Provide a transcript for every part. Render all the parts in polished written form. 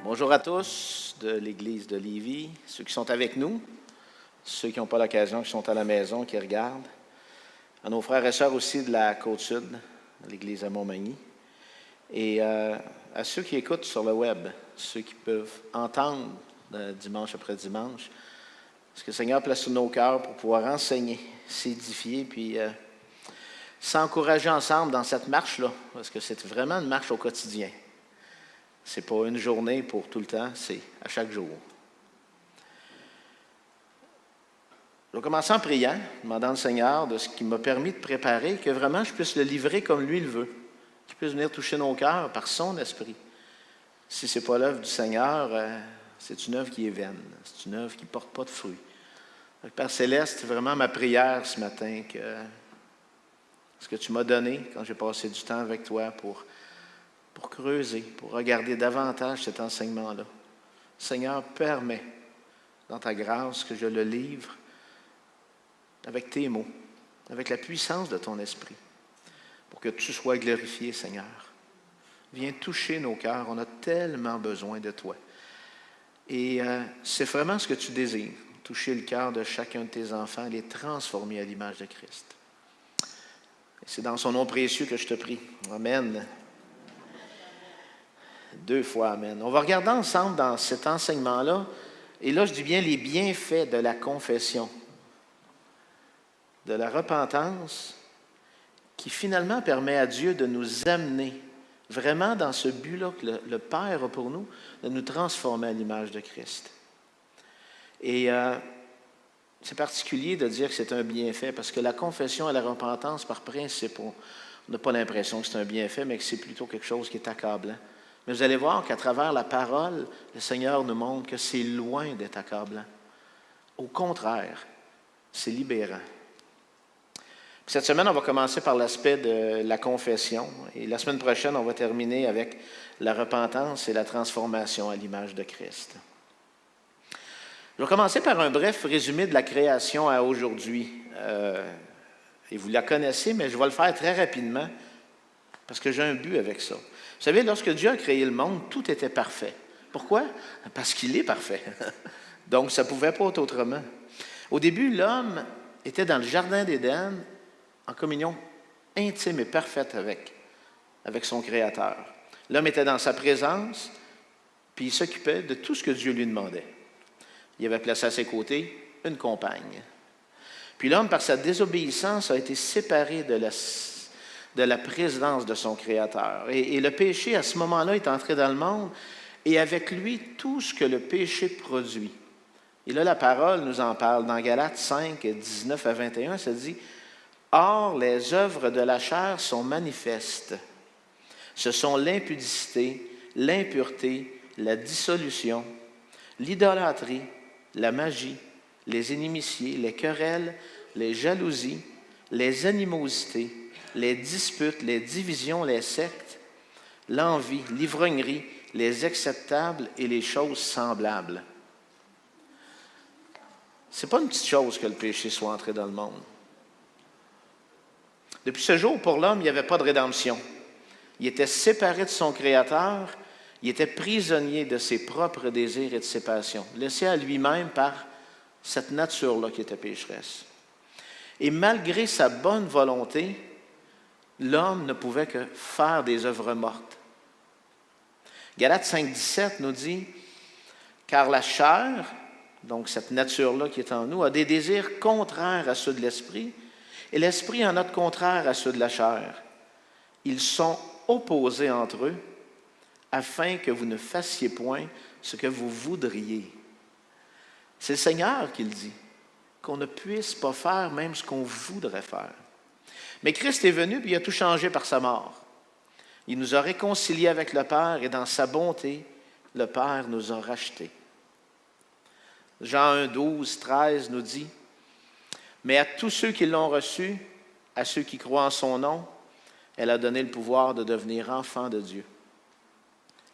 Bonjour à tous de l'Église de Lévis, ceux qui sont avec nous, ceux qui n'ont pas l'occasion, qui sont à la maison, qui regardent, à nos frères et sœurs aussi de la Côte-Sud, de l'Église à Montmagny, et à ceux qui écoutent sur le web, ceux qui peuvent entendre dimanche après dimanche, ce que le Seigneur place sur nos cœurs pour pouvoir enseigner, s'édifier, puis s'encourager ensemble dans cette marche-là, parce que c'est vraiment une marche au quotidien. Ce n'est pas une journée pour tout le temps, c'est à chaque jour. Je vais commencer en priant, demandant au Seigneur de ce qui m'a permis de préparer, que vraiment je puisse le livrer comme lui le veut, qu'il puisse venir toucher nos cœurs par son esprit. Si ce n'est pas l'œuvre du Seigneur, c'est une œuvre qui est vaine, c'est une œuvre qui ne porte pas de fruits. Donc, Père Céleste, c'est vraiment ma prière ce matin que ce que tu m'as donné quand j'ai passé du temps avec toi pour creuser, pour regarder davantage cet enseignement-là. Seigneur, permets dans ta grâce que je le livre avec tes mots, avec la puissance de ton esprit, pour que tu sois glorifié, Seigneur. Viens toucher nos cœurs, on a tellement besoin de toi. Et c'est vraiment ce que tu désires, toucher le cœur de chacun de tes enfants, les transformer à l'image de Christ. Et c'est dans son nom précieux que je te prie. Amen. 2 fois, amen. On va regarder ensemble dans cet enseignement-là, et là je dis bien les bienfaits de la confession, de la repentance, qui finalement permet à Dieu de nous amener vraiment dans ce but-là que le Père a pour nous, de nous transformer à l'image de Christ. Et c'est particulier de dire que c'est un bienfait, parce que la confession et la repentance, par principe, on n'a pas l'impression que c'est un bienfait, mais que c'est plutôt quelque chose qui est accablant. Mais vous allez voir qu'à travers la parole, le Seigneur nous montre que c'est loin d'être accablant. Au contraire, c'est libérant. Puis cette semaine, on va commencer par l'aspect de la confession. Et la semaine prochaine, on va terminer avec la repentance et la transformation à l'image de Christ. Je vais commencer par un bref résumé de la création à aujourd'hui. Et vous la connaissez, mais je vais le faire très rapidement parce que j'ai un but avec ça. Vous savez, lorsque Dieu a créé le monde, tout était parfait. Pourquoi? Parce qu'il est parfait. Donc, ça ne pouvait pas être autrement. Au début, l'homme était dans le jardin d'Éden en communion intime et parfaite avec son Créateur. L'homme était dans sa présence, puis il s'occupait de tout ce que Dieu lui demandait. Il avait placé à ses côtés une compagne. Puis l'homme, par sa désobéissance, a été séparé de la présidence de son Créateur. Et le péché, à ce moment-là, est entré dans le monde, et avec lui, tout ce que le péché produit. Et là, la parole nous en parle. Dans Galates 5, 19 à 21, ça dit « Or, les œuvres de la chair sont manifestes. Ce sont l'impudicité, l'impureté, la dissolution, l'idolâtrie, la magie, les inimitiés, les querelles, les jalousies, les animosités, les disputes, les divisions, les sectes, l'envie, l'ivrognerie, les acceptables et les choses semblables. » Ce n'est pas une petite chose que le péché soit entré dans le monde. Depuis ce jour, pour l'homme, il n'y avait pas de rédemption. Il était séparé de son Créateur, il était prisonnier de ses propres désirs et de ses passions, laissé à lui-même par cette nature-là qui était pécheresse. Et malgré sa bonne volonté, l'homme ne pouvait que faire des œuvres mortes. Galates 5, 17 nous dit « Car la chair, donc cette nature-là qui est en nous, a des désirs contraires à ceux de l'esprit, et l'esprit en a de contraire à ceux de la chair. Ils sont opposés entre eux, afin que vous ne fassiez point ce que vous voudriez. » C'est le Seigneur qui le dit, qu'on ne puisse pas faire même ce qu'on voudrait faire. Mais Christ est venu, puis il a tout changé par sa mort. Il nous a réconciliés avec le Père, et dans sa bonté, le Père nous a rachetés. Jean 1, 12, 13 nous dit « Mais à tous ceux qui l'ont reçu, à ceux qui croient en son nom, elle a donné le pouvoir de devenir enfants de Dieu,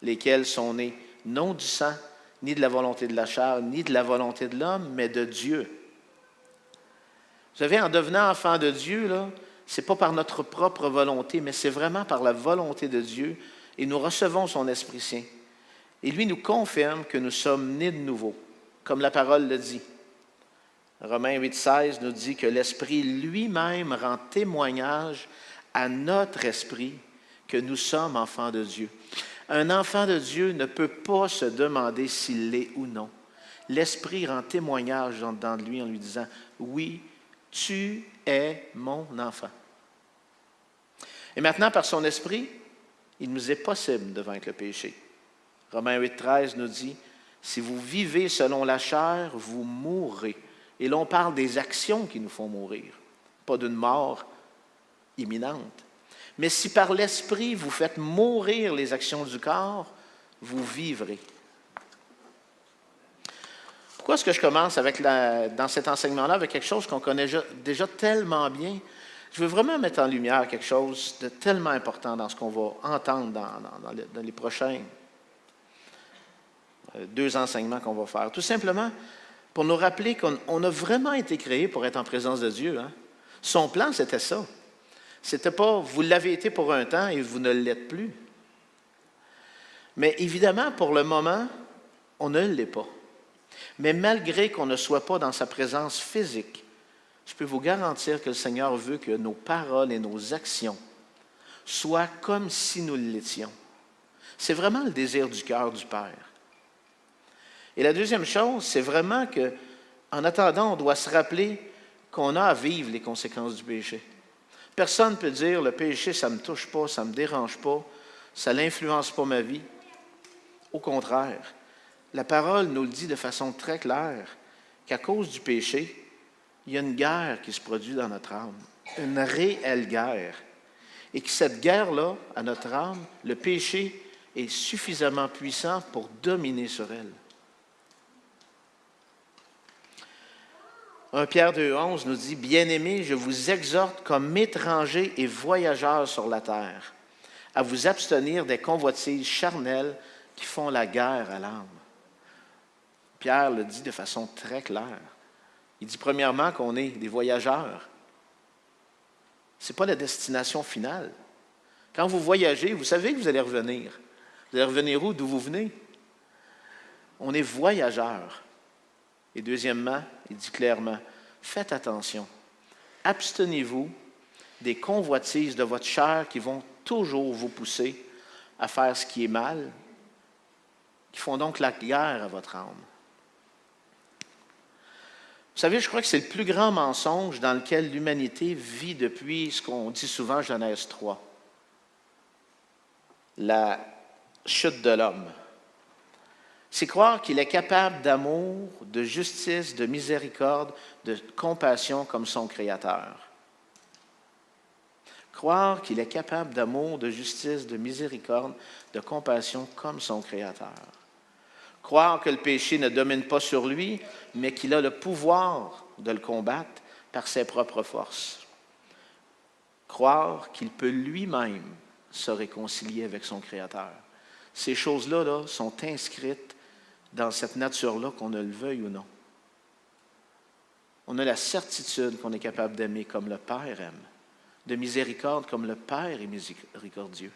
lesquels sont nés non du sang, ni de la volonté de la chair, ni de la volonté de l'homme, mais de Dieu. » Vous savez, en devenant enfants de Dieu, là, ce n'est pas par notre propre volonté, mais c'est vraiment par la volonté de Dieu, et nous recevons son Esprit Saint. Et lui nous confirme que nous sommes nés de nouveau, comme la parole le dit. Romains 8,16 nous dit que l'Esprit lui-même rend témoignage à notre esprit que nous sommes enfants de Dieu. Un enfant de Dieu ne peut pas se demander s'il l'est ou non. L'Esprit rend témoignage dans lui en lui disant « Oui, tu es mon enfant ». Et maintenant, par son Esprit, il nous est possible de vaincre le péché. Romains 8,13 nous dit « Si vous vivez selon la chair, vous mourrez ». Et là, on parle des actions qui nous font mourir, pas d'une mort imminente. Mais si par l'Esprit, vous faites mourir les actions du corps, vous vivrez. Pourquoi est-ce que je commence dans cet enseignement-là avec quelque chose qu'on connaît déjà tellement bien? Je veux vraiment mettre en lumière quelque chose de tellement important dans ce qu'on va entendre dans les prochains 2 enseignements qu'on va faire. Tout simplement pour nous rappeler qu'on a vraiment été créés pour être en présence de Dieu. Hein? Son plan, c'était ça. C'était pas « vous l'avez été pour un temps et vous ne l'êtes plus ». Mais évidemment, pour le moment, on ne l'est pas. Mais malgré qu'on ne soit pas dans sa présence physique, je peux vous garantir que le Seigneur veut que nos paroles et nos actions soient comme si nous l'étions. C'est vraiment le désir du cœur du Père. Et la deuxième chose, c'est vraiment qu'en attendant, on doit se rappeler qu'on a à vivre les conséquences du péché. Personne ne peut dire, le péché, ça ne me touche pas, ça ne me dérange pas, ça n'influence pas ma vie. Au contraire, la parole nous le dit de façon très claire, qu'à cause du péché, il y a une guerre qui se produit dans notre âme, une réelle guerre. Et que cette guerre-là, à notre âme, le péché est suffisamment puissant pour dominer sur elle. 1 Pierre 2,11 nous dit « Bien-aimés, je vous exhorte comme étrangers et voyageurs sur la terre, à vous abstenir des convoitises charnelles qui font la guerre à l'âme. » Pierre le dit de façon très claire. Il dit premièrement qu'on est des voyageurs. Ce n'est pas la destination finale. Quand vous voyagez, vous savez que vous allez revenir. Vous allez revenir où? D'où vous venez? On est voyageurs. Et deuxièmement, il dit clairement, faites attention. Abstenez-vous des convoitises de votre chair qui vont toujours vous pousser à faire ce qui est mal, qui font donc la guerre à votre âme. Vous savez, je crois que c'est le plus grand mensonge dans lequel l'humanité vit depuis ce qu'on dit souvent Genèse 3. La chute de l'homme. C'est croire qu'il est capable d'amour, de justice, de miséricorde, de compassion comme son Créateur. Croire qu'il est capable d'amour, de justice, de miséricorde, de compassion comme son Créateur. Croire que le péché ne domine pas sur lui, mais qu'il a le pouvoir de le combattre par ses propres forces. Croire qu'il peut lui-même se réconcilier avec son Créateur. Ces choses-là sont inscrites dans cette nature-là, qu'on ne le veuille ou non. On a la certitude qu'on est capable d'aimer comme le Père aime, de miséricorde comme le Père est miséricordieux.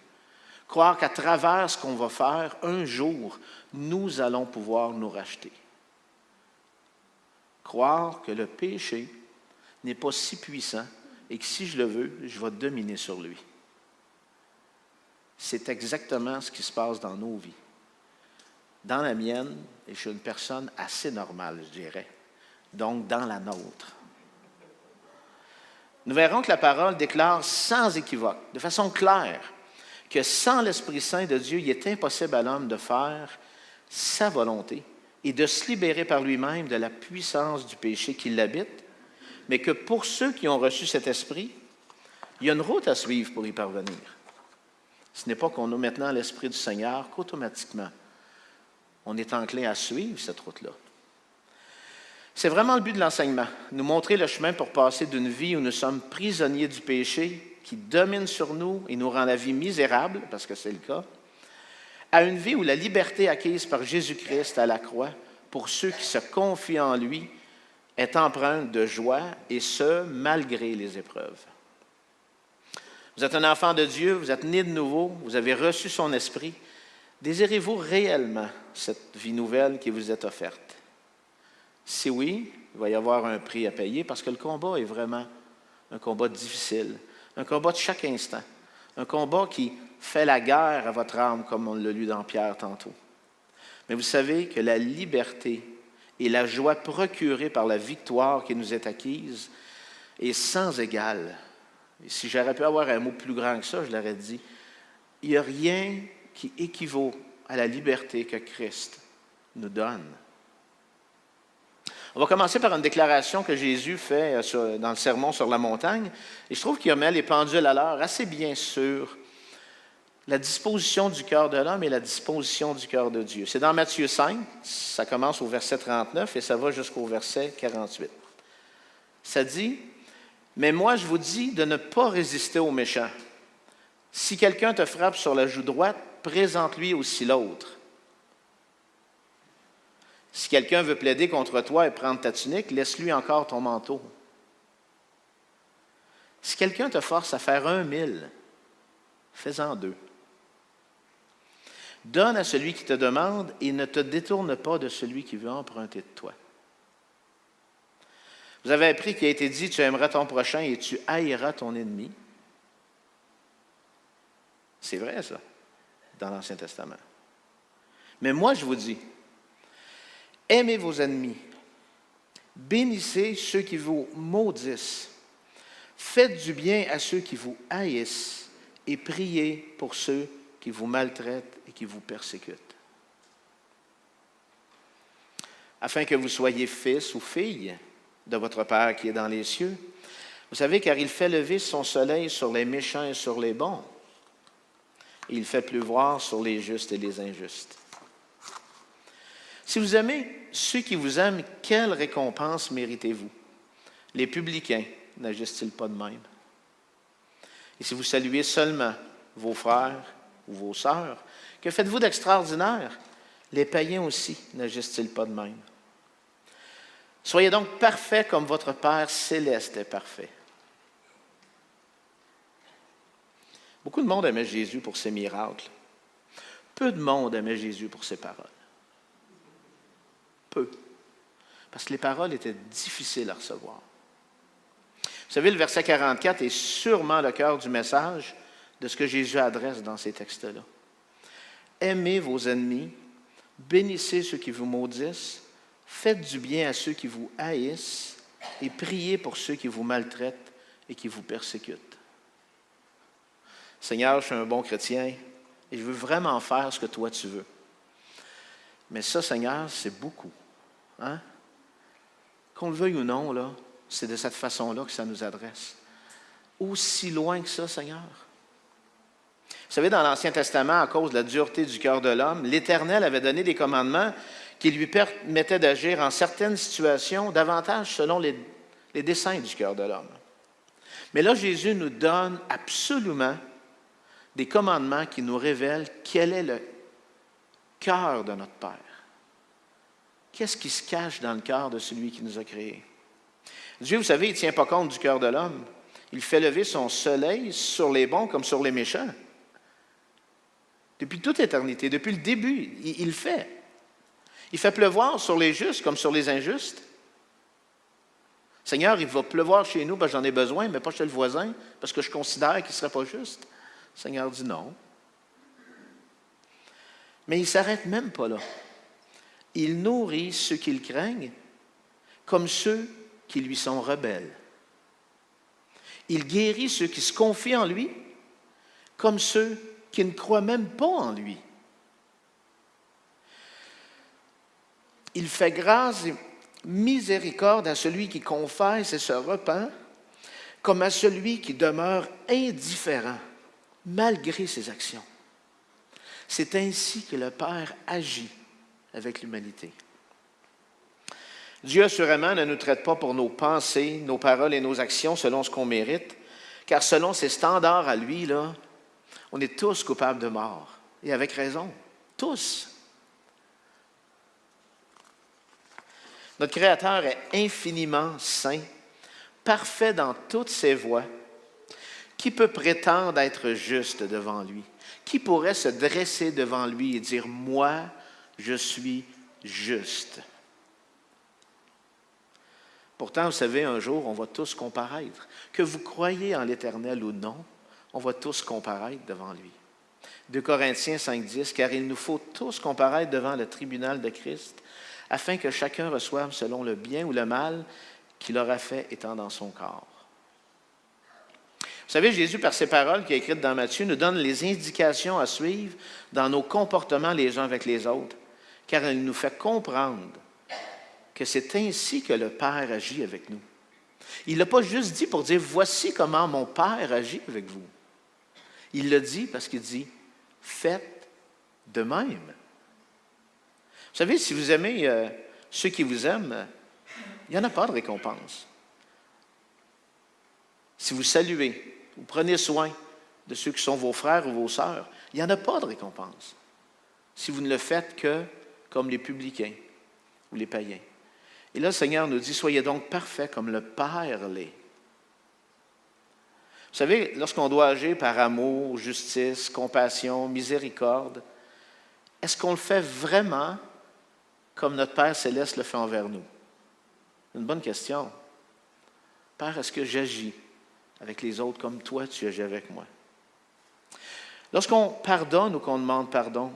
Croire qu'à travers ce qu'on va faire, un jour, nous allons pouvoir nous racheter. Croire que le péché n'est pas si puissant et que si je le veux, je vais dominer sur lui. C'est exactement ce qui se passe dans nos vies. Dans la mienne, et je suis une personne assez normale, je dirais, donc dans la nôtre. Nous verrons que la parole déclare sans équivoque, de façon claire, que sans l'Esprit Saint de Dieu, il est impossible à l'homme de faire sa volonté et de se libérer par lui-même de la puissance du péché qui l'habite, mais que pour ceux qui ont reçu cet Esprit, il y a une route à suivre pour y parvenir. Ce n'est pas qu'on a maintenant l'Esprit du Seigneur qu'automatiquement, on est enclin à suivre cette route-là. C'est vraiment le but de l'enseignement, nous montrer le chemin pour passer d'une vie où nous sommes prisonniers du péché qui domine sur nous et nous rend la vie misérable, parce que c'est le cas, à une vie où la liberté acquise par Jésus-Christ à la croix, pour ceux qui se confient en lui, est empreinte de joie, et ce, malgré les épreuves. Vous êtes un enfant de Dieu, vous êtes né de nouveau, vous avez reçu son esprit, Désirez-vous réellement cette vie nouvelle qui vous est offerte? Si oui, il va y avoir un prix à payer parce que le combat est vraiment un combat difficile, un combat de chaque instant, un combat qui fait la guerre à votre âme, comme on l'a lu dans Pierre tantôt. Mais vous savez que la liberté et la joie procurée par la victoire qui nous est acquise est sans égal. Et si j'aurais pu avoir un mot plus grand que ça, je l'aurais dit. Il n'y a rien qui équivaut à la liberté que Christ nous donne. On va commencer par une déclaration que Jésus fait dans le sermon sur la montagne. Et je trouve qu'il remet les pendules à l'heure assez bien sur la disposition du cœur de l'homme et la disposition du cœur de Dieu. C'est dans Matthieu 5, ça commence au verset 39 et ça va jusqu'au verset 48. Ça dit, « Mais moi je vous dis de ne pas résister aux méchants. Si quelqu'un te frappe sur la joue droite, présente-lui aussi l'autre. Si quelqu'un veut plaider contre toi et prendre ta tunique, laisse-lui encore ton manteau. Si quelqu'un te force à faire 1 000, fais-en 2. Donne à celui qui te demande et ne te détourne pas de celui qui veut emprunter de toi. Vous avez appris qu'il a été dit, tu aimeras ton prochain et tu haïras ton ennemi. C'est vrai, ça, dans l'Ancien Testament. Mais moi, je vous dis, aimez vos ennemis, bénissez ceux qui vous maudissent, faites du bien à ceux qui vous haïssent et priez pour ceux qui vous maltraitent et qui vous persécutent. Afin que vous soyez fils ou filles de votre Père qui est dans les cieux. Vous savez, car il fait lever son soleil sur les méchants et sur les bons. Et il fait pleuvoir sur les justes et les injustes. Si vous aimez ceux qui vous aiment, quelle récompense méritez-vous? Les publicains n'agissent-ils pas de même? Et si vous saluez seulement vos frères ou vos sœurs, que faites-vous d'extraordinaire? Les païens aussi n'agissent-ils pas de même? Soyez donc parfaits comme votre Père céleste est parfait. Beaucoup de monde aimait Jésus pour ses miracles. Peu de monde aimait Jésus pour ses paroles. Peu. Parce que les paroles étaient difficiles à recevoir. Vous savez, le verset 44 est sûrement le cœur du message de ce que Jésus adresse dans ces textes-là. Aimez vos ennemis, bénissez ceux qui vous maudissent, faites du bien à ceux qui vous haïssent et priez pour ceux qui vous maltraitent et qui vous persécutent. Seigneur, je suis un bon chrétien et je veux vraiment faire ce que toi tu veux. Mais ça, Seigneur, c'est beaucoup. Hein? Qu'on le veuille ou non, là, c'est de cette façon-là que ça nous adresse. Aussi loin que ça, Seigneur. Vous savez, dans l'Ancien Testament, à cause de la dureté du cœur de l'homme, l'Éternel avait donné des commandements qui lui permettaient d'agir en certaines situations davantage selon les desseins du cœur de l'homme. Mais là, Jésus nous donne absolument des commandements qui nous révèlent quel est le cœur de notre Père. Qu'est-ce qui se cache dans le cœur de celui qui nous a créés? Dieu, vous savez, il ne tient pas compte du cœur de l'homme. Il fait lever son soleil sur les bons comme sur les méchants. Depuis toute éternité, depuis le début, il le fait. Il fait pleuvoir sur les justes comme sur les injustes. Seigneur, il va pleuvoir chez nous parce que j'en ai besoin, mais pas chez le voisin, parce que je considère qu'il ne serait pas juste. Le Seigneur dit non. Mais il ne s'arrête même pas là. Il nourrit ceux qui le craignent comme ceux qui lui sont rebelles. Il guérit ceux qui se confient en lui comme ceux qui ne croient même pas en lui. Il fait grâce et miséricorde à celui qui confesse et se repent, comme à celui qui demeure indifférent malgré ses actions. C'est ainsi que le Père agit avec l'humanité. Dieu, assurément, ne nous traite pas pour nos pensées, nos paroles et nos actions selon ce qu'on mérite, car selon ses standards à lui, là, on est tous coupables de mort. Et avec raison. Tous. Notre Créateur est infiniment saint, parfait dans toutes ses voies, Qui peut prétendre être juste devant lui? Qui pourrait se dresser devant lui et dire, moi, je suis juste? Pourtant, vous savez, un jour, on va tous comparaître. Que vous croyez en l'Éternel ou non, on va tous comparaître devant lui. 2 Corinthiens 5,10, car il nous faut tous comparaître devant le tribunal de Christ, afin que chacun reçoive selon le bien ou le mal qu'il aura fait étant dans son corps. Vous savez, Jésus, par ses paroles qui est écrites dans Matthieu, nous donne les indications à suivre dans nos comportements les uns avec les autres, car il nous fait comprendre que c'est ainsi que le Père agit avec nous. Il ne l'a pas juste dit pour dire, voici comment mon Père agit avec vous. Il le dit parce qu'il dit, faites de même. Vous savez, si vous aimez ceux qui vous aiment, il n'y en a pas de récompense. Si vous saluez, vous prenez soin de ceux qui sont vos frères ou vos sœurs, il n'y en a pas de récompense. Si vous ne le faites que comme les publicains ou les païens. Et là, le Seigneur nous dit, soyez donc parfaits comme le Père l'est. Vous savez, lorsqu'on doit agir par amour, justice, compassion, miséricorde, est-ce qu'on le fait vraiment comme notre Père céleste le fait envers nous? Une bonne question. Père, est-ce que j'agis avec les autres comme toi tu agis avec moi? Lorsqu'on pardonne ou qu'on demande pardon,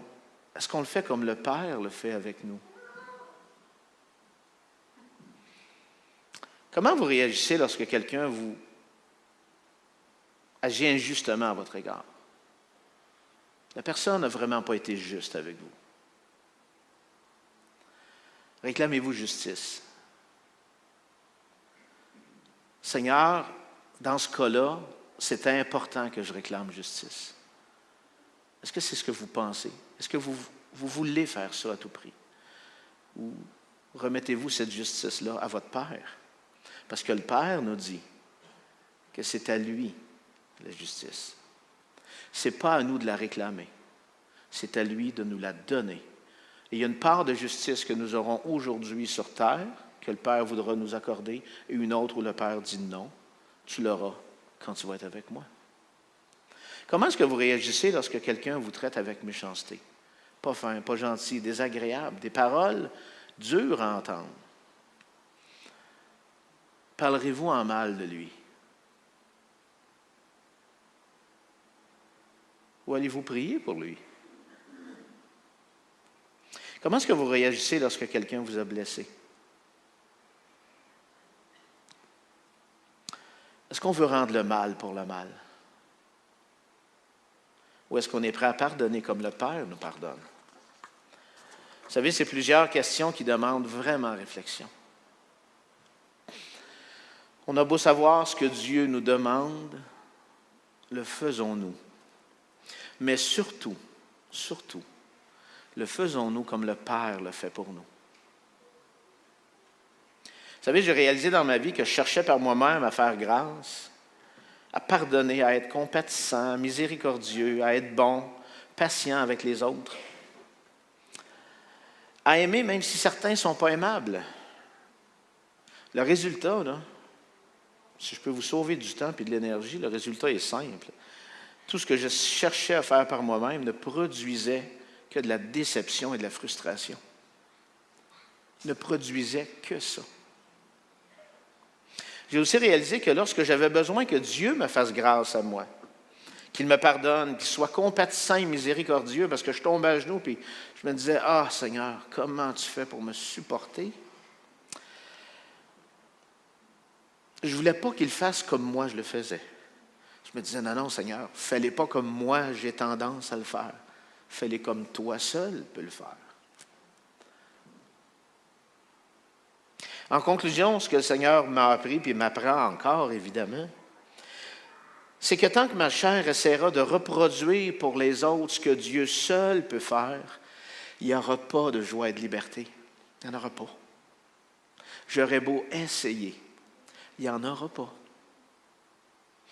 est-ce qu'on le fait comme le Père le fait avec nous? Comment vous réagissez lorsque quelqu'un vous agit injustement à votre égard? La personne n'a vraiment pas été juste avec vous. Réclamez-vous justice. Seigneur, dans ce cas-là, c'est important que je réclame justice. Est-ce que c'est ce que vous pensez? Est-ce que vous voulez faire ça à tout prix? Ou remettez-vous cette justice-là à votre Père? Parce que le Père nous dit que c'est à lui la justice. Ce n'est pas à nous de la réclamer. C'est à lui de nous la donner. Et il y a une part de justice que nous aurons aujourd'hui sur terre, que le Père voudra nous accorder, et une autre où le Père dit non, tu l'auras quand tu vas être avec moi. Comment est-ce que vous réagissez lorsque quelqu'un vous traite avec méchanceté? Pas fin, pas gentil, désagréable, des paroles dures à entendre. Parlerez-vous en mal de lui? Ou allez-vous prier pour lui? Comment est-ce que vous réagissez lorsque quelqu'un vous a blessé? Est-ce qu'on veut rendre le mal pour le mal? Ou est-ce qu'on est prêt à pardonner comme le Père nous pardonne? Vous savez, c'est plusieurs questions qui demandent vraiment réflexion. On a beau savoir ce que Dieu nous demande, le faisons-nous. Mais surtout, le faisons-nous comme le Père le fait pour nous. Vous savez, j'ai réalisé dans ma vie que je cherchais par moi-même à faire grâce, à pardonner, à être compatissant, miséricordieux, à être bon, patient avec les autres, à aimer même si certains ne sont pas aimables. Le résultat, là, si je peux vous sauver du temps et de l'énergie, le résultat est simple. Tout ce que je cherchais à faire par moi-même ne produisait que de la déception et de la frustration. Ne produisait que ça. J'ai aussi réalisé que lorsque j'avais besoin que Dieu me fasse grâce à moi, qu'il me pardonne, qu'il soit compatissant et miséricordieux, parce que je tombe à genoux et je me disais, « Ah, Seigneur, comment tu fais pour me supporter? » Je ne voulais pas qu'il fasse comme moi je le faisais. Je me disais, non, non, Seigneur, fais-les pas comme moi j'ai tendance à le faire. Fais-les comme toi seul peux le faire. En conclusion, ce que le Seigneur m'a appris, puis m'apprend encore, évidemment, c'est que tant que ma chair essaiera de reproduire pour les autres ce que Dieu seul peut faire, il n'y aura pas de joie et de liberté. Il n'y en aura pas. J'aurais beau essayer, il n'y en aura pas.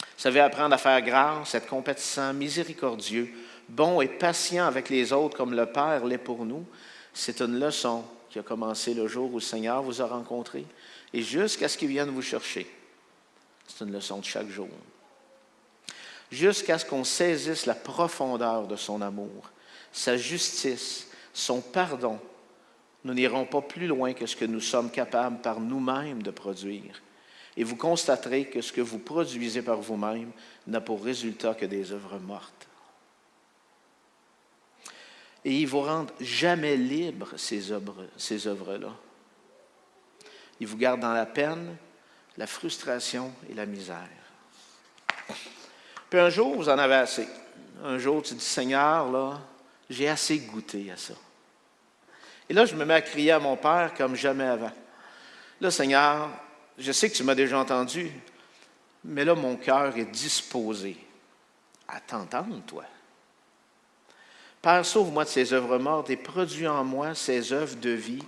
Vous savez, apprendre à faire grâce, être compatissant, miséricordieux, bon et patient avec les autres comme le Père l'est pour nous, c'est une leçon qui a commencé le jour où le Seigneur vous a rencontré et jusqu'à ce qu'il vienne vous chercher. C'est une leçon de chaque jour. jusqu'à ce qu'on saisisse la profondeur de son amour, sa justice, son pardon. Nous n'irons pas plus loin que ce que nous sommes capables par nous-mêmes de produire. Et vous constaterez que ce que vous produisez par vous-même n'a pour résultat que des œuvres mortes. Et ils ne vous rendent jamais libres, ces œuvres-là. Ils vous gardent dans la peine, la frustration et la misère. Puis un jour, vous en avez assez. Un jour, tu dis, Seigneur, là, j'ai assez goûté à ça. Et là, je me mets à crier à mon Père comme jamais avant. Là, Seigneur, je sais que tu m'as déjà entendu, mais là, mon cœur est disposé à t'entendre, toi. Père, sauve-moi de ces œuvres mortes et produis en moi ces œuvres de vie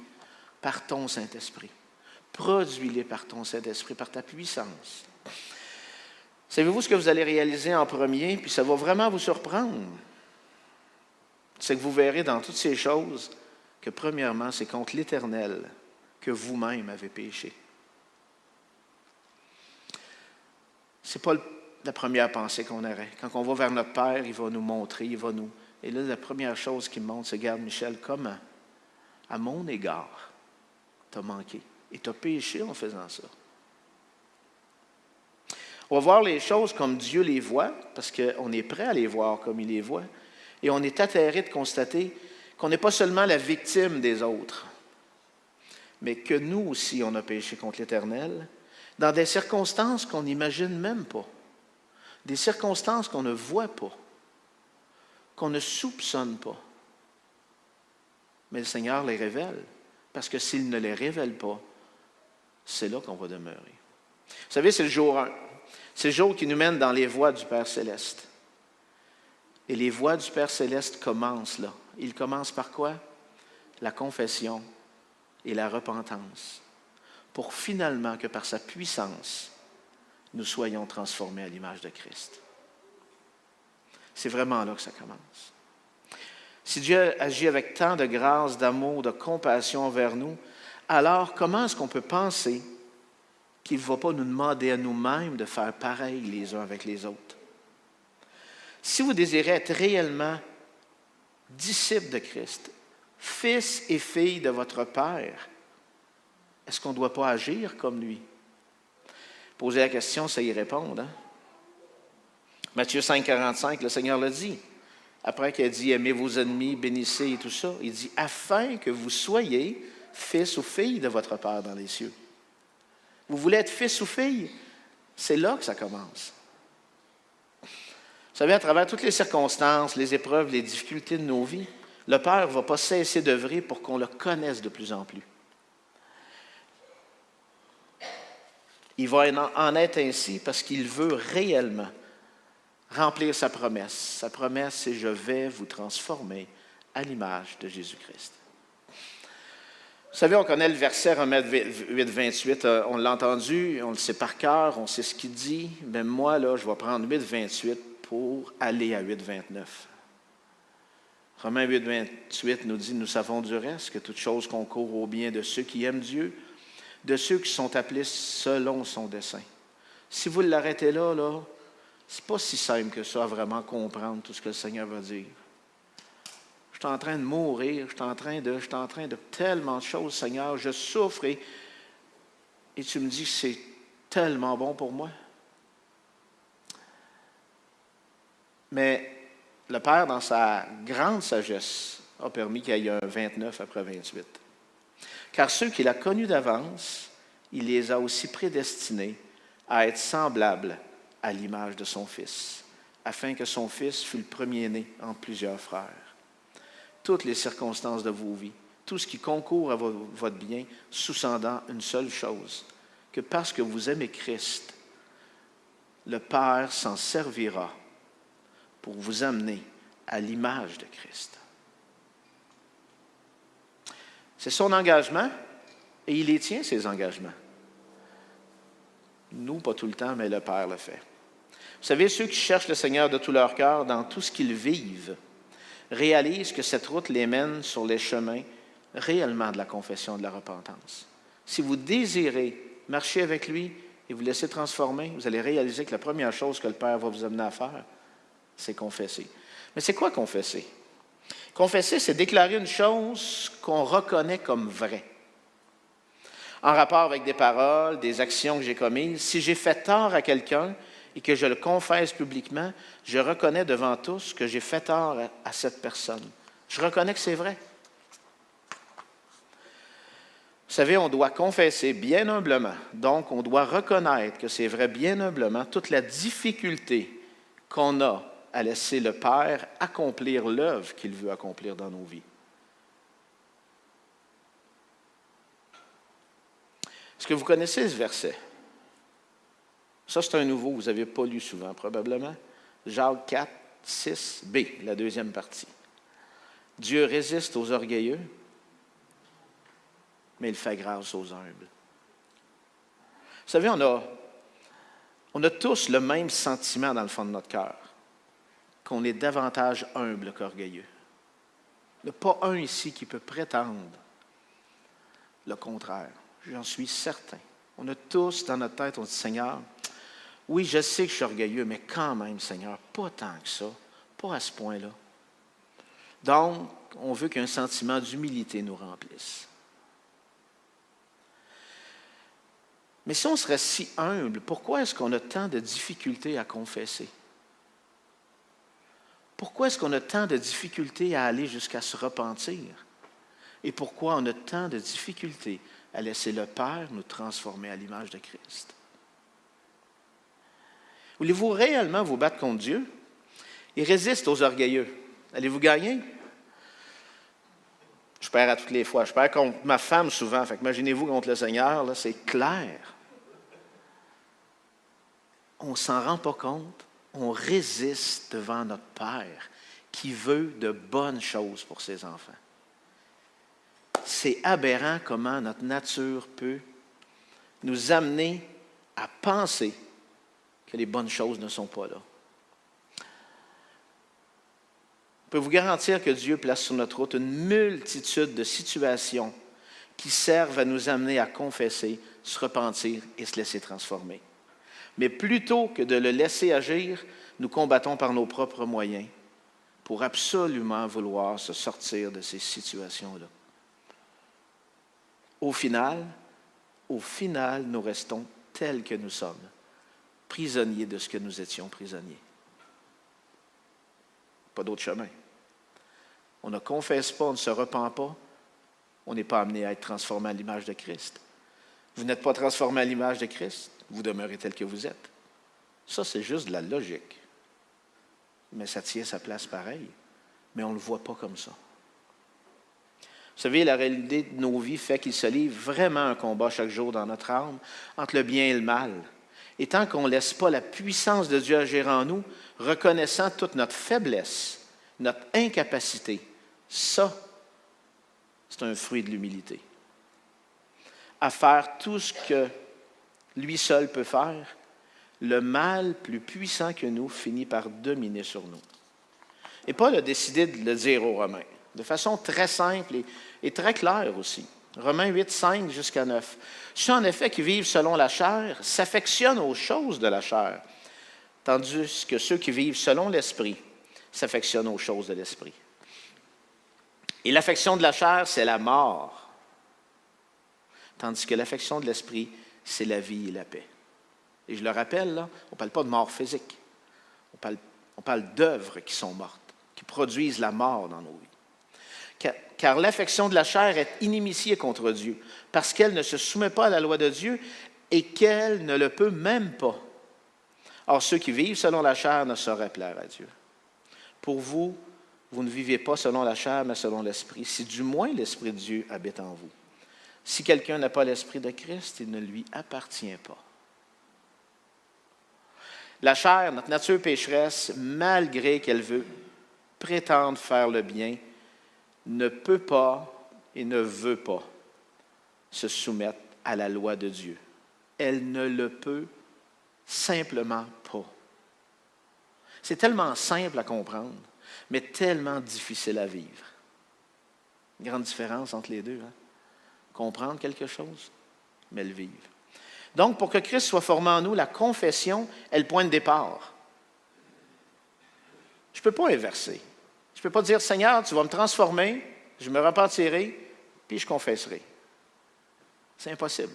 par ton Saint-Esprit. Produis-les par ton Saint-Esprit, par ta puissance. Savez-vous ce que vous allez réaliser en premier, puis ça va vraiment vous surprendre? C'est que vous verrez dans toutes ces choses que, premièrement, c'est contre l'Éternel que vous-même avez péché. Ce n'est pas la première pensée qu'on aurait. Quand on va vers notre Père, il va nous montrer, il va nous... Et là, la première chose qu'il me montre, c'est, regarde, Michel, comment, à mon égard, tu as manqué. Et tu as péché en faisant ça. On va voir les choses comme Dieu les voit, parce qu'on est prêt à les voir comme il les voit. Et on est atterré de constater qu'on n'est pas seulement la victime des autres, mais que nous aussi, on a péché contre l'Éternel, dans des circonstances qu'on n'imagine même pas, des circonstances qu'on ne voit pas, qu'on ne soupçonne pas. Mais le Seigneur les révèle, parce que s'il ne les révèle pas, c'est là qu'on va demeurer. Vous savez, c'est le jour 1. C'est le jour qui nous mène dans les voies du Père Céleste. Et les voies du Père Céleste commencent là. Il commence par quoi? La confession et la repentance. Pour finalement que par sa puissance, nous soyons transformés à l'image de Christ. C'est vraiment là que ça commence. Si Dieu agit avec tant de grâce, d'amour, de compassion envers nous, alors comment est-ce qu'on peut penser qu'il ne va pas nous demander à nous-mêmes de faire pareil les uns avec les autres? Si vous désirez être réellement disciples de Christ, fils et filles de votre Père, est-ce qu'on ne doit pas agir comme lui? Poser la question, ça y répondre. Hein? Matthieu 5, 45, le Seigneur l'a dit. Après qu'il a dit « Aimez vos ennemis, bénissez » et tout ça, il dit « Afin que vous soyez fils ou filles de votre Père dans les cieux. » Vous voulez être fils ou fille? C'est là que ça commence. Vous savez, à travers toutes les circonstances, les épreuves, les difficultés de nos vies, le Père ne va pas cesser d'œuvrer pour qu'on le connaisse de plus en plus. Il va en être ainsi parce qu'il veut réellement remplir sa promesse. Sa promesse, c'est « Je vais vous transformer à l'image de Jésus-Christ ». Vous savez, on connaît le verset Romains 8, 28, on l'a entendu, on le sait par cœur, on sait ce qu'il dit. Mais moi, là, je vais prendre 8, 28 pour aller à 8, 29. Romains 8, 28 nous dit « Nous savons du reste que toute chose concourt au bien de ceux qui aiment Dieu, de ceux qui sont appelés selon son dessein. » Si vous l'arrêtez là, ce n'est pas si simple que ça à vraiment comprendre tout ce que le Seigneur va dire. Je suis en train de mourir, je suis en train de tellement de choses, Seigneur, je souffre et tu me dis que c'est tellement bon pour moi. Mais le Père, dans sa grande sagesse, a permis qu'il y ait un 29 après 28. Car ceux qu'il a connus d'avance, il les a aussi prédestinés à être semblables à l'image de son Fils, afin que son Fils fût le premier-né entre plusieurs frères. Toutes les circonstances de vos vies, tout ce qui concourt à votre bien, sous-tendant une seule chose, que parce que vous aimez Christ, le Père s'en servira pour vous amener à l'image de Christ. C'est son engagement et il les tient, ces engagements. Nous, pas tout le temps, mais le Père le fait. Vous savez, ceux qui cherchent le Seigneur de tout leur cœur dans tout ce qu'ils vivent, réalisent que cette route les mène sur les chemins réellement de la confession et de la repentance. Si vous désirez marcher avec lui, et vous laissez transformer, vous allez réaliser que la première chose que le Père va vous amener à faire, c'est confesser. Mais c'est quoi confesser? Confesser, c'est déclarer une chose qu'on reconnaît comme vraie. En rapport avec des paroles, des actions que j'ai commises, si j'ai fait tort à quelqu'un et que je le confesse publiquement, je reconnais devant tous que j'ai fait tort à cette personne. Je reconnais que c'est vrai. Vous savez, on doit confesser bien humblement. Donc, on doit reconnaître que c'est vrai bien humblement toute la difficulté qu'on a à laisser le Père accomplir l'œuvre qu'il veut accomplir dans nos vies. Est-ce que vous connaissez ce verset? Ça, c'est un nouveau, vous n'avez pas lu souvent probablement. Jacques 4, 6b, la deuxième partie. Dieu résiste aux orgueilleux, mais il fait grâce aux humbles. Vous savez, on a tous le même sentiment dans le fond de notre cœur, qu'on est davantage humble qu'orgueilleux. Il n'y a pas un ici qui peut prétendre le contraire. J'en suis certain. On a tous dans notre tête, on dit, Seigneur, oui, je sais que je suis orgueilleux, mais quand même, Seigneur, pas tant que ça, pas à ce point-là. Donc, on veut qu'un sentiment d'humilité nous remplisse. Mais si on serait si humble, pourquoi est-ce qu'on a tant de difficultés à confesser? Pourquoi est-ce qu'on a tant de difficultés à aller jusqu'à se repentir? Et pourquoi on a tant de difficultés à laisser le Père nous transformer à l'image de Christ? Voulez-vous réellement vous battre contre Dieu? Il résiste aux orgueilleux. Allez-vous gagner? Je perds à toutes les fois. Je perds contre ma femme souvent. Fait imaginez-vous contre le Seigneur, là, c'est clair. On ne s'en rend pas compte. On résiste devant notre Père qui veut de bonnes choses pour ses enfants. C'est aberrant comment notre nature peut nous amener à penser que les bonnes choses ne sont pas là. Je peux vous garantir que Dieu place sur notre route une multitude de situations qui servent à nous amener à confesser, se repentir et se laisser transformer. Mais plutôt que de le laisser agir, nous combattons par nos propres moyens pour absolument vouloir se sortir de ces situations-là. Au final, nous restons tels que nous sommes, prisonniers de ce que nous étions prisonniers. Pas d'autre chemin. On ne confesse pas, on ne se repent pas, on n'est pas amené à être transformé à l'image de Christ. Vous n'êtes pas transformé à l'image de Christ, vous demeurez tel que vous êtes. Ça, c'est juste de la logique. Mais ça tient sa place pareil. Mais on ne le voit pas comme ça. Vous savez, la réalité de nos vies fait qu'il se livre vraiment un combat chaque jour dans notre âme entre le bien et le mal. Et tant qu'on ne laisse pas la puissance de Dieu agir en nous, reconnaissant toute notre faiblesse, notre incapacité, ça, c'est un fruit de l'humilité. À faire tout ce que lui seul peut faire, le mal plus puissant que nous finit par dominer sur nous. Et Paul a décidé de le dire aux Romains, de façon très simple et très claire aussi. Romains 8, 5 jusqu'à 9. Ceux en effet qui vivent selon la chair s'affectionnent aux choses de la chair, tandis que ceux qui vivent selon l'esprit s'affectionnent aux choses de l'esprit. Et l'affection de la chair, c'est la mort, tandis que l'affection de l'esprit, c'est la vie et la paix. Et je le rappelle, là, on ne parle pas de mort physique. On parle d'œuvres qui sont mortes, qui produisent la mort dans nos vies. Car l'affection de la chair est inimitié contre Dieu, parce qu'elle ne se soumet pas à la loi de Dieu et qu'elle ne le peut même pas. Or, ceux qui vivent selon la chair ne sauraient plaire à Dieu. Pour vous, vous ne vivez pas selon la chair, mais selon l'Esprit, si du moins l'Esprit de Dieu habite en vous. Si quelqu'un n'a pas l'Esprit de Christ, il ne lui appartient pas. La chair, notre nature pécheresse, malgré qu'elle veut prétendre faire le bien, ne peut pas et ne veut pas se soumettre à la loi de Dieu. Elle ne le peut simplement pas. C'est tellement simple à comprendre, mais tellement difficile à vivre. Une grande différence entre les deux. Comprendre quelque chose, mais le vivre. Donc, pour que Christ soit formé en nous, la confession est le point de départ. Je ne peux pas inverser. Je ne peux pas dire, Seigneur, tu vas me transformer, je me repentirai, puis je confesserai. C'est impossible.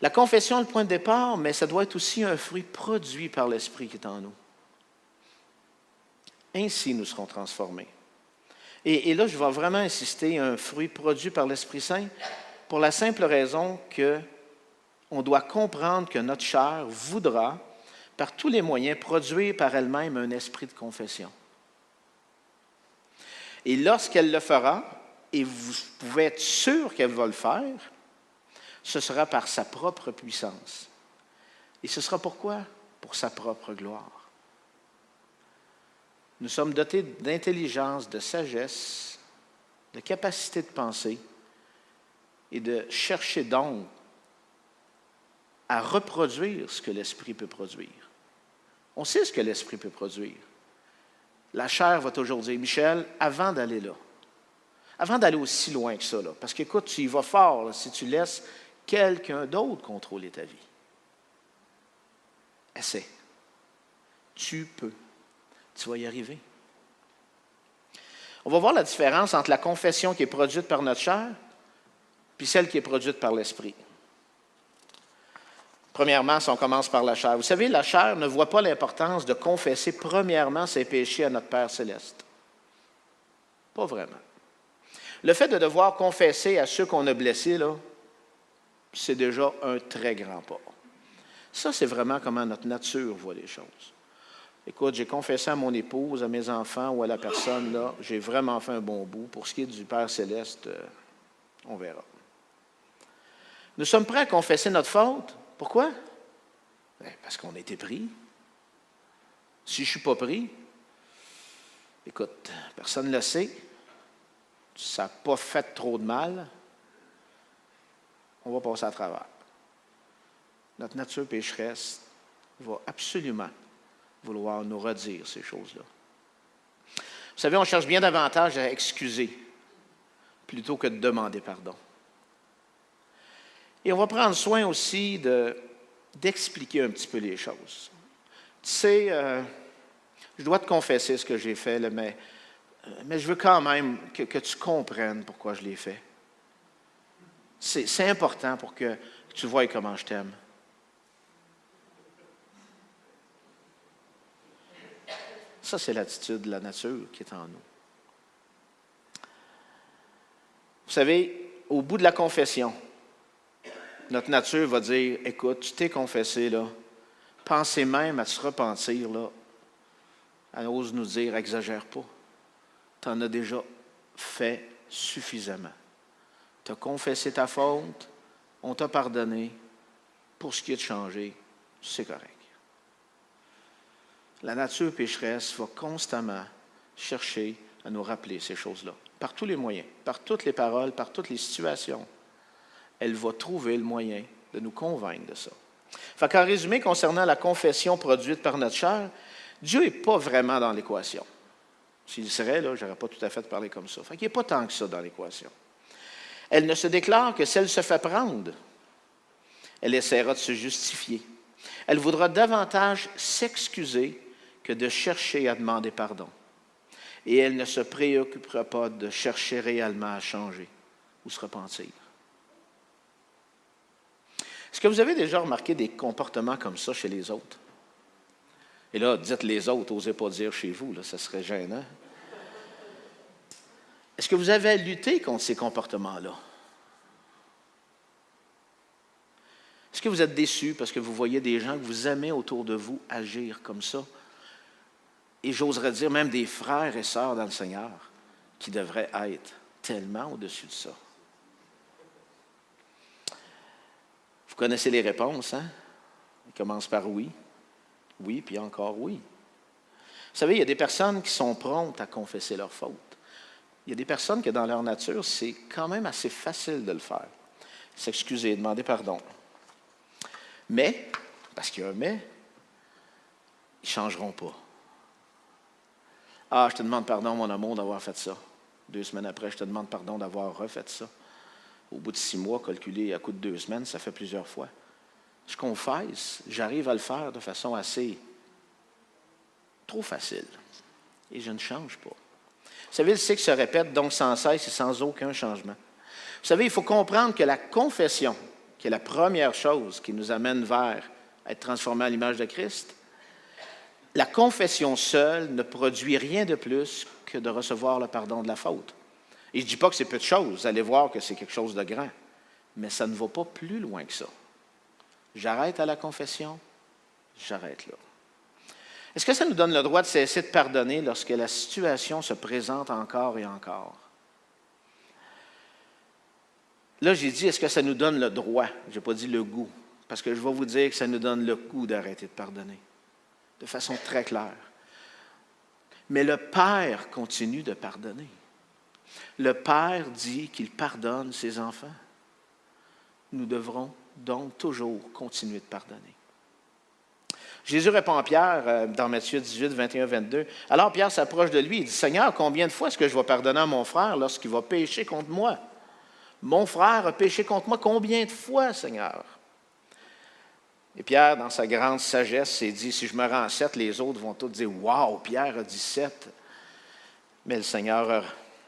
La confession est le point de départ, mais ça doit être aussi un fruit produit par l'Esprit qui est en nous. Ainsi, nous serons transformés. Et là, je vais vraiment insister, un fruit produit par l'Esprit Saint, pour la simple raison qu'on doit comprendre que notre chair voudra, par tous les moyens, produire par elle-même un esprit de confession. Et lorsqu'elle le fera, et vous pouvez être sûr qu'elle va le faire, ce sera par sa propre puissance. Et ce sera pourquoi? Pour sa propre gloire. Nous sommes dotés d'intelligence, de sagesse, de capacité de penser et de chercher donc à reproduire ce que l'Esprit peut produire. On sait ce que l'Esprit peut produire. La chair va toujours dire, Michel, avant d'aller là, avant d'aller aussi loin que ça, là, parce qu'écoute, tu y vas fort là, si tu laisses quelqu'un d'autre contrôler ta vie. Essaie. Tu peux. Tu vas y arriver. On va voir la différence entre la confession qui est produite par notre chair puis celle qui est produite par l'Esprit. Premièrement, si on commence par la chair. Vous savez, la chair ne voit pas l'importance de confesser premièrement ses péchés à notre Père céleste. Pas vraiment. Le fait de devoir confesser à ceux qu'on a blessés, là, c'est déjà un très grand pas. Ça, c'est vraiment comment notre nature voit les choses. Écoute, j'ai confessé à mon épouse, à mes enfants ou à la personne, là, j'ai vraiment fait un bon bout. Pour ce qui est du Père céleste, on verra. Nous sommes prêts à confesser notre faute. Pourquoi? Parce qu'on a été pris. Si je ne suis pas pris, écoute, personne ne le sait. Ça n'a pas fait trop de mal. On va passer à travers. Notre nature pécheresse va absolument vouloir nous redire ces choses-là. Vous savez, on cherche bien davantage à excuser plutôt que de demander pardon. Et on va prendre soin aussi d'expliquer un petit peu les choses. Tu sais, je dois te confesser ce que j'ai fait, là, mais je veux quand même que tu comprennes pourquoi je l'ai fait. C'est important pour que tu voies comment je t'aime. Ça, c'est l'attitude de la nature qui est en nous. Vous savez, au bout de la confession, notre nature va dire, écoute, tu t'es confessé, là, pensez même à se repentir, là. Elle ose nous dire, exagère pas. Tu en as déjà fait suffisamment. Tu as confessé ta faute, on t'a pardonné. Pour ce qui est de changer, c'est correct. La nature pécheresse va constamment chercher à nous rappeler ces choses-là, par tous les moyens, par toutes les paroles, par toutes les situations. Elle va trouver le moyen de nous convaincre de ça. Fait qu'en résumé, concernant la confession produite par notre chair, Dieu n'est pas vraiment dans l'équation. S'il serait, là, je n'aurais pas tout à fait parlé comme ça. Fait qu'il n'est pas tant que ça dans l'équation. Elle ne se déclare que si elle se fait prendre, elle essaiera de se justifier. Elle voudra davantage s'excuser que de chercher à demander pardon. Et elle ne se préoccupera pas de chercher réellement à changer ou se repentir. Est-ce que vous avez déjà remarqué des comportements comme ça chez les autres? Et là, dites les autres, n'osez pas dire chez vous, là, ça serait gênant. Est-ce que vous avez lutté contre ces comportements-là? Est-ce que vous êtes déçus parce que vous voyez des gens que vous aimez autour de vous agir comme ça? Et j'oserais dire même des frères et sœurs dans le Seigneur qui devraient être tellement au-dessus de ça. Vous connaissez les réponses, hein? Ils commencent par oui. Oui, puis encore oui. Vous savez, il y a des personnes qui sont promptes à confesser leurs fautes. Il y a des personnes que dans leur nature, c'est quand même assez facile de le faire. S'excuser, demander pardon. Mais, parce qu'il y a un mais, ils ne changeront pas. Ah, je te demande pardon, mon amour, d'avoir fait ça. 2 semaines après, je te demande pardon d'avoir refait ça. Au bout de 6 mois, calculé à coup de 2 semaines, ça fait plusieurs fois. Je confesse, j'arrive à le faire de façon assez trop facile. Et je ne change pas. Vous savez, le cycle se répète donc sans cesse et sans aucun changement. Vous savez, il faut comprendre que la confession, qui est la première chose qui nous amène vers être transformés à l'image de Christ, la confession seule ne produit rien de plus que de recevoir le pardon de la faute. Et je ne dis pas que c'est peu de choses, vous allez voir que c'est quelque chose de grand, mais ça ne va pas plus loin que ça. J'arrête à la confession, j'arrête là. Est-ce que ça nous donne le droit de cesser de pardonner lorsque la situation se présente encore et encore? Là, j'ai dit, est-ce que ça nous donne le droit? Je n'ai pas dit le goût, parce que je vais vous dire que ça nous donne le goût d'arrêter de pardonner, de façon très claire. Mais le Père continue de pardonner. Le Père dit qu'il pardonne ses enfants. Nous devrons donc toujours continuer de pardonner. Jésus répond à Pierre dans Matthieu 18, 21, 22. Alors Pierre s'approche de lui et dit, « Seigneur, combien de fois est-ce que je vais pardonner à mon frère lorsqu'il va pécher contre moi? Mon frère a péché contre moi combien de fois, Seigneur? » Et Pierre, dans sa grande sagesse, s'est dit, « Si je me rends à 7, les autres vont tous dire, « Wow, Pierre a dit 7. » Mais le Seigneur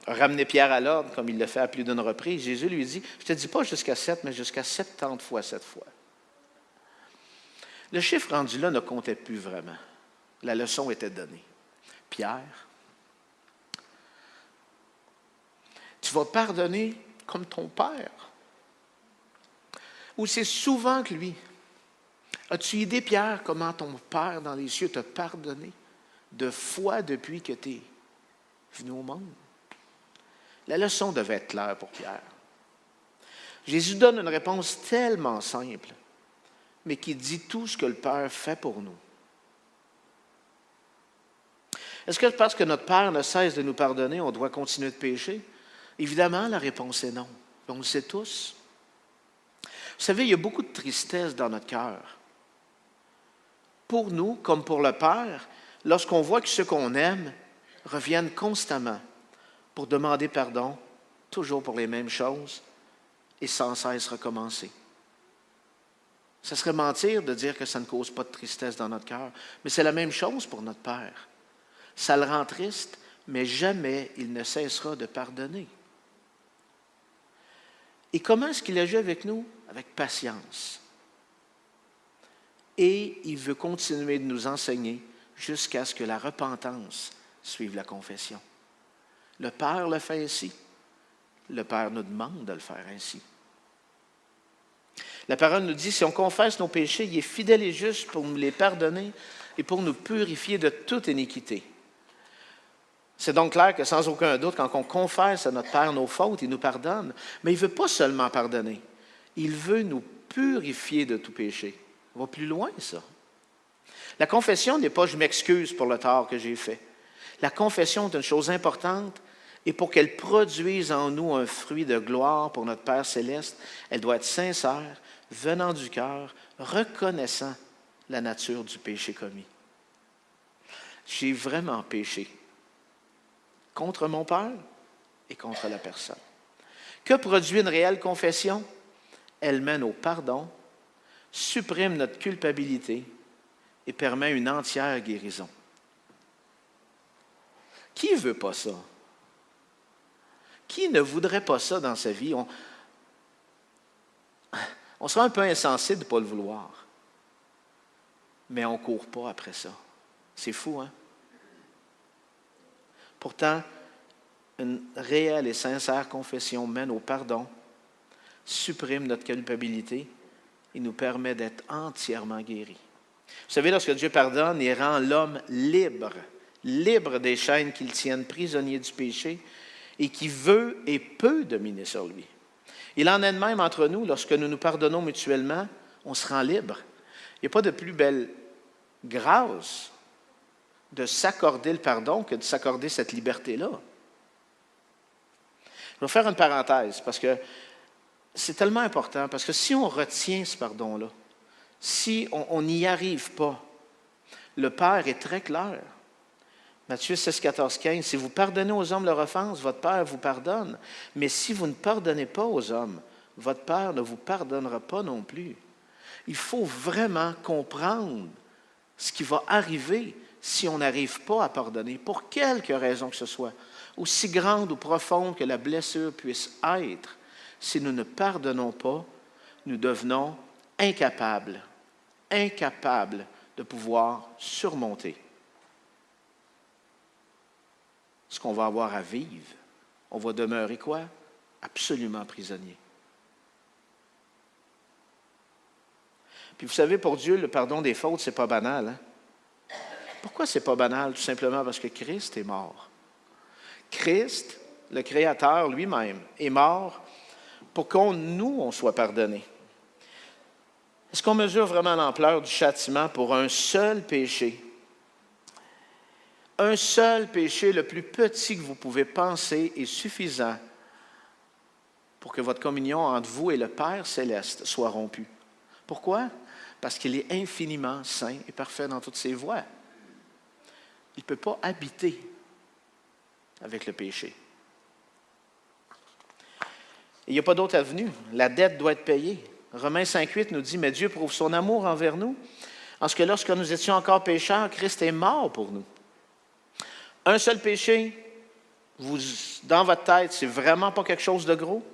a ramené Pierre à l'ordre, comme il l'a fait à plus d'une reprise. Jésus lui dit, « Je ne te dis pas jusqu'à 7, mais jusqu'à 70 fois 7 fois. » Le chiffre rendu là ne comptait plus vraiment. La leçon était donnée. Pierre, tu vas pardonner comme ton Père. Aussi souvent que lui. As-tu idée, Pierre, comment ton Père dans les cieux t'a pardonné de fois depuis que tu es venu au monde? La leçon devait être claire pour Pierre. Jésus donne une réponse tellement simple, mais qui dit tout ce que le Père fait pour nous. Est-ce que parce que notre Père ne cesse de nous pardonner, on doit continuer de pécher? Évidemment, la réponse est non. On le sait tous. Vous savez, il y a beaucoup de tristesse dans notre cœur. Pour nous, comme pour le Père, lorsqu'on voit que ceux qu'on aime reviennent constamment pour demander pardon, toujours pour les mêmes choses, et sans cesse recommencer. Ce serait mentir de dire que ça ne cause pas de tristesse dans notre cœur, mais c'est la même chose pour notre Père. Ça le rend triste, mais jamais il ne cessera de pardonner. Et comment est-ce qu'il agit avec nous? Avec patience. Et il veut continuer de nous enseigner jusqu'à ce que la repentance suive la confession. Le Père le fait ainsi. Le Père nous demande de le faire ainsi. La parole nous dit, si on confesse nos péchés, il est fidèle et juste pour nous les pardonner et pour nous purifier de toute iniquité. C'est donc clair que sans aucun doute, quand on confesse à notre Père nos fautes, il nous pardonne. Mais il ne veut pas seulement pardonner. Il veut nous purifier de tout péché. On va plus loin, ça. La confession n'est pas « je m'excuse pour le tort que j'ai fait ». La confession est une chose importante et pour qu'elle produise en nous un fruit de gloire pour notre Père céleste, elle doit être sincère, venant du cœur, reconnaissant la nature du péché commis. J'ai vraiment péché contre mon Père et contre la personne. Que produit une réelle confession? Elle mène au pardon, supprime notre culpabilité et permet une entière guérison. Qui ne veut pas ça? Qui ne voudrait pas ça dans sa vie? On sera un peu insensé de ne pas le vouloir. Mais on ne court pas après ça. C'est fou, hein? Pourtant, une réelle et sincère confession mène au pardon, supprime notre culpabilité et nous permet d'être entièrement guéris. Vous savez, lorsque Dieu pardonne, il rend l'homme libre, libre des chaînes qui le tiennent prisonnier du péché et qui veut et peut dominer sur lui. Il en est de même entre nous, lorsque nous nous pardonnons mutuellement, on se rend libre. Il n'y a pas de plus belle grâce de s'accorder le pardon que de s'accorder cette liberté-là. Je vais faire une parenthèse parce que c'est tellement important, parce que si on retient ce pardon-là, si on n'y arrive pas, le Père est très clair. Matthieu 16, 14, 15, « Si vous pardonnez aux hommes leur offense, votre Père vous pardonne. Mais si vous ne pardonnez pas aux hommes, votre Père ne vous pardonnera pas non plus. Il faut vraiment comprendre ce qui va arriver si on n'arrive pas à pardonner, pour quelque raison que ce soit, aussi grande ou profonde que la blessure puisse être. Si nous ne pardonnons pas, nous devenons incapables de pouvoir surmonter ce qu'on va avoir à vivre. On va demeurer quoi? Absolument prisonnier. Puis vous savez, pour Dieu, le pardon des fautes, c'est pas banal. Hein? Pourquoi c'est pas banal? Tout simplement parce que Christ est mort. Christ, le Créateur lui-même, est mort pour on soit pardonnés. Est-ce qu'on mesure vraiment l'ampleur du châtiment pour un seul péché? Un seul péché, le plus petit que vous pouvez penser, est suffisant pour que votre communion entre vous et le Père céleste soit rompue. Pourquoi? Parce qu'il est infiniment saint et parfait dans toutes ses voies. Il ne peut pas habiter avec le péché. Il n'y a pas d'autre avenue. La dette doit être payée. Romains 5,8 nous dit, « Mais Dieu prouve son amour envers nous, en ce que lorsque nous étions encore pécheurs, Christ est mort pour nous. » Un seul péché, dans votre tête, c'est vraiment pas quelque chose de gros.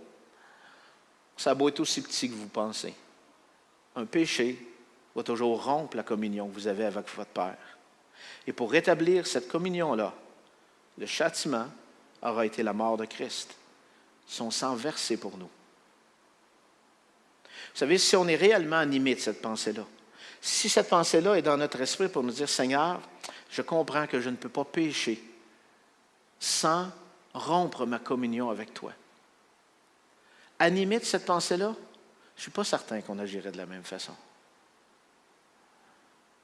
Ça doit être aussi petit que vous pensez. Un péché va toujours rompre la communion que vous avez avec votre Père. Et pour rétablir cette communion-là, le châtiment aura été la mort de Christ. Son sang versé pour nous. Vous savez, si on est réellement animé de cette pensée-là, si cette pensée-là est dans notre esprit pour nous dire, « Seigneur, je comprends que je ne peux pas pécher sans rompre ma communion avec toi. » Animé de cette pensée-là, je ne suis pas certain qu'on agirait de la même façon.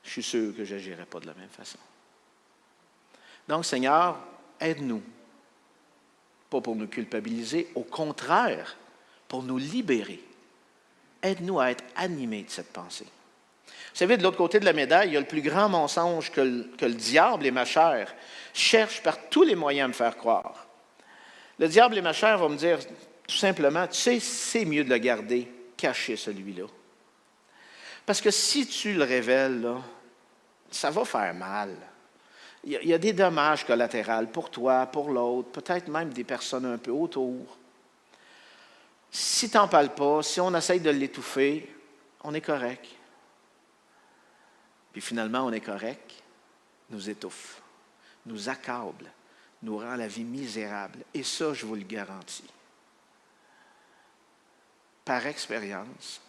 Je suis sûr que je n'agirais pas de la même façon. Donc, Seigneur, aide-nous. Pas pour nous culpabiliser, au contraire, pour nous libérer. Aide-nous à être animés de cette pensée. Vous savez, de l'autre côté de la médaille, il y a le plus grand mensonge que le diable et ma chair cherchent par tous les moyens à me faire croire. Le diable et ma chair vont me dire tout simplement, tu sais, c'est mieux de le garder caché, celui-là. Parce que si tu le révèles, là, ça va faire mal. Il y a des dommages collatéraux pour toi, pour l'autre, peut-être même des personnes un peu autour. Si tu n'en parles pas, si on essaye de l'étouffer, on est correct. Puis finalement, on est correct, nous étouffe, nous accable, nous rend la vie misérable. Et ça, je vous le garantis. Par expérience,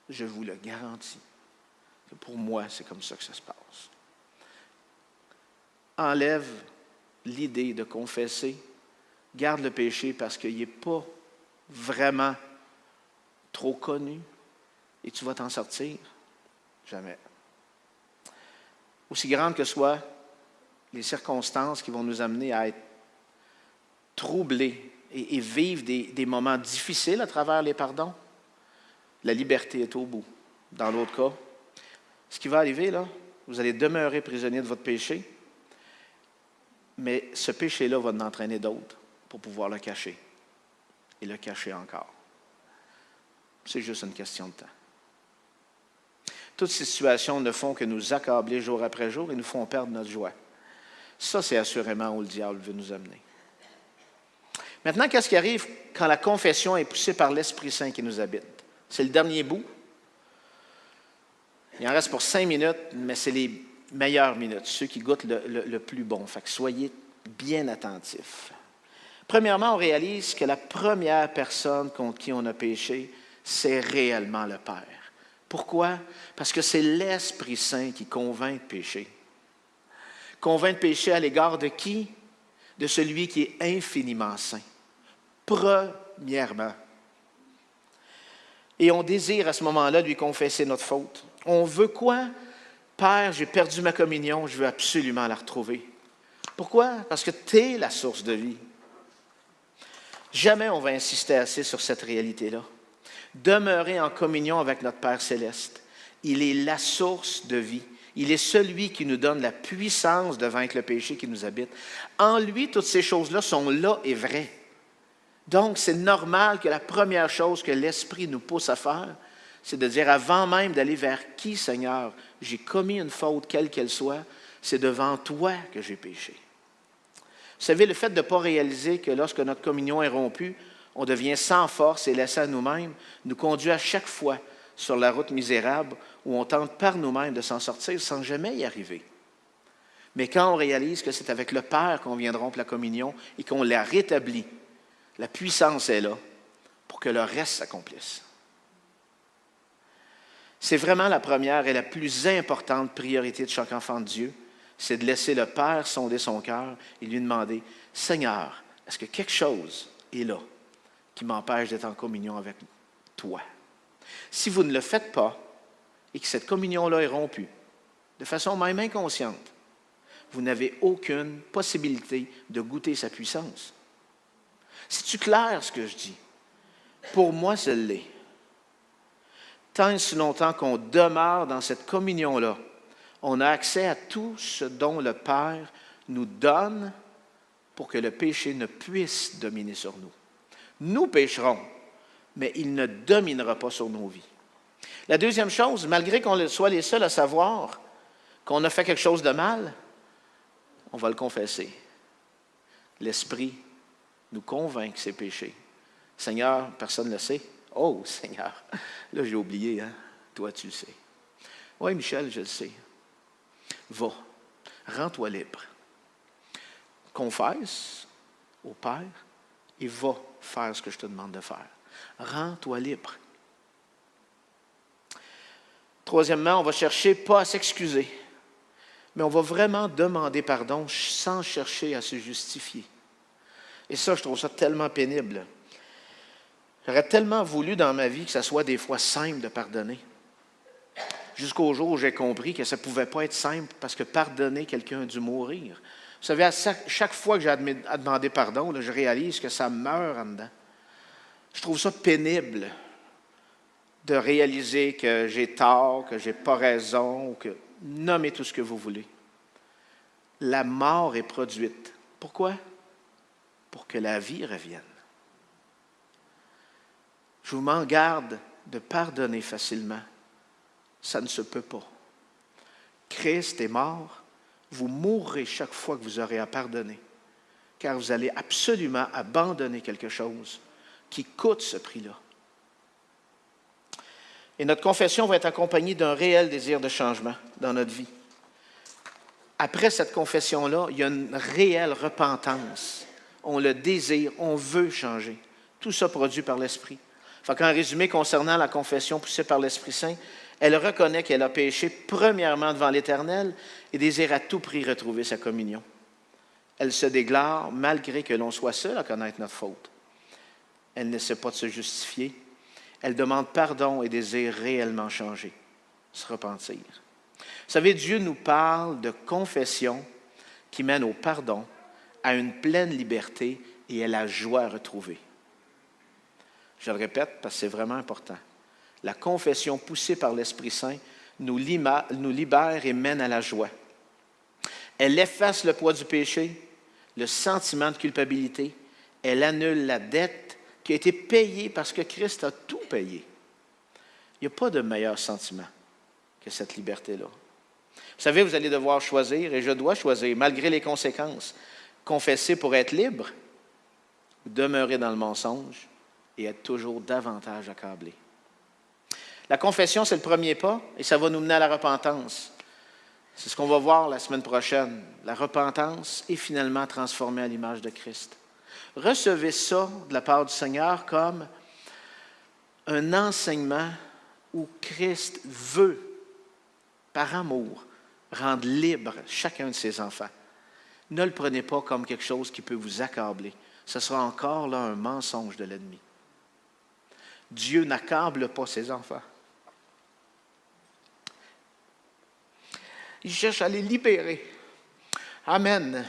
je vous le garantis. Que pour moi, c'est comme ça que ça se passe. Enlève l'idée de confesser, garde le péché parce qu'il n'est pas vraiment trop connu et tu vas t'en sortir. Jamais. Aussi grandes que soient les circonstances qui vont nous amener à être troublés et vivre des moments difficiles à travers les pardons, la liberté est au bout. Dans l'autre cas, ce qui va arriver, là, vous allez demeurer prisonnier de votre péché, mais ce péché-là va en entraîner d'autres pour pouvoir le cacher. Et le cacher encore. C'est juste une question de temps. Toutes ces situations ne font que nous accabler jour après jour et nous font perdre notre joie. Ça, c'est assurément où le diable veut nous amener. Maintenant, qu'est-ce qui arrive quand la confession est poussée par l'Esprit Saint qui nous habite? C'est le dernier bout. Il en reste pour 5 minutes, mais c'est les meilleures minutes, ceux qui goûtent le plus bon. Fait que soyez bien attentifs. Premièrement, on réalise que la première personne contre qui on a péché, c'est réellement le Père. Pourquoi? Parce que c'est l'Esprit Saint qui convainc de pécher. Convainc de pécher à l'égard de qui? De celui qui est infiniment saint. Premièrement. Et on désire à ce moment-là lui confesser notre faute. On veut quoi? Père, j'ai perdu ma communion, je veux absolument la retrouver. Pourquoi? Parce que tu es la source de vie. Jamais on va insister assez sur cette réalité-là. Demeurer en communion avec notre Père céleste. Il est la source de vie. Il est celui qui nous donne la puissance de vaincre le péché qui nous habite. En lui, toutes ces choses-là sont là et vraies. Donc, c'est normal que la première chose que l'Esprit nous pousse à faire, c'est de dire, avant même d'aller vers qui, Seigneur, j'ai commis une faute, quelle qu'elle soit, c'est devant toi que j'ai péché. Vous savez, le fait de ne pas réaliser que lorsque notre communion est rompue, on devient sans force et laissé à nous-mêmes, nous conduit à chaque fois sur la route misérable où on tente par nous-mêmes de s'en sortir sans jamais y arriver. Mais quand on réalise que c'est avec le Père qu'on vient de rompre la communion et qu'on la rétablit, la puissance est là pour que le reste s'accomplisse. C'est vraiment la première et la plus importante priorité de chaque enfant de Dieu, c'est de laisser le Père sonder son cœur et lui demander, « Seigneur, est-ce que quelque chose est là qui m'empêche d'être en communion avec toi? » Si vous ne le faites pas et que cette communion-là est rompue, de façon même inconsciente, vous n'avez aucune possibilité de goûter sa puissance. C'est-tu clair ce que je dis? Pour moi, ce l'est. Tant et si longtemps qu'on demeure dans cette communion-là, on a accès à tout ce dont le Père nous donne pour que le péché ne puisse dominer sur nous. Nous pécherons, mais il ne dominera pas sur nos vies. La deuxième chose, malgré qu'on soit les seuls à savoir qu'on a fait quelque chose de mal, on va le confesser. L'Esprit nous convainc que c'est péché. Seigneur, personne ne le sait. Oh, Seigneur, là j'ai oublié, hein? Toi tu le sais. Oui, Michel, je le sais. Va, rends-toi libre. Confesse au Père et va faire ce que je te demande de faire. Rends-toi libre. Troisièmement, on va chercher pas à s'excuser, mais on va vraiment demander pardon sans chercher à se justifier. Et ça, je trouve ça tellement pénible. J'aurais tellement voulu dans ma vie que ça soit des fois simple de pardonner. Jusqu'au jour où j'ai compris que ça ne pouvait pas être simple parce que pardonner quelqu'un a dû mourir. Vous savez, à chaque fois que j'ai à demander pardon, là, je réalise que ça meurt en dedans. Je trouve ça pénible de réaliser que j'ai tort, que je n'ai pas raison, ou que nommez tout ce que vous voulez. La mort est produite. Pourquoi? Pour que la vie revienne. Je vous m'en garde de pardonner facilement. Ça ne se peut pas. Christ est mort. Vous mourrez chaque fois que vous aurez à pardonner, car vous allez absolument abandonner quelque chose qui coûte ce prix-là. Et notre confession va être accompagnée d'un réel désir de changement dans notre vie. Après cette confession-là, il y a une réelle repentance. On le désire, on veut changer. Tout ça produit par l'Esprit. Fait qu'en résumé, concernant la confession poussée par l'Esprit Saint, elle reconnaît qu'elle a péché premièrement devant l'Éternel et désire à tout prix retrouver sa communion. Elle se déclare malgré que l'on soit seul à connaître notre faute. Elle n'essaie pas de se justifier. Elle demande pardon et désire réellement changer, se repentir. Vous savez, Dieu nous parle de confession qui mène au pardon, à une pleine liberté et à la joie retrouvée. Je le répète parce que c'est vraiment important. La confession poussée par l'Esprit Saint nous libère et mène à la joie. Elle efface le poids du péché, le sentiment de culpabilité. Elle annule la dette qui a été payée parce que Christ a tout payé. Il n'y a pas de meilleur sentiment que cette liberté-là. Vous savez, vous allez devoir choisir, et je dois choisir, malgré les conséquences, confesser pour être libre ou demeurer dans le mensonge et être toujours davantage accablé. La confession, c'est le premier pas et ça va nous mener à la repentance. C'est ce qu'on va voir la semaine prochaine. La repentance est finalement transformée à l'image de Christ. Recevez ça de la part du Seigneur comme un enseignement où Christ veut, par amour, rendre libre chacun de ses enfants. Ne le prenez pas comme quelque chose qui peut vous accabler. Ce sera encore là un mensonge de l'ennemi. Dieu n'accable pas ses enfants. Il cherche à les libérer. Amen.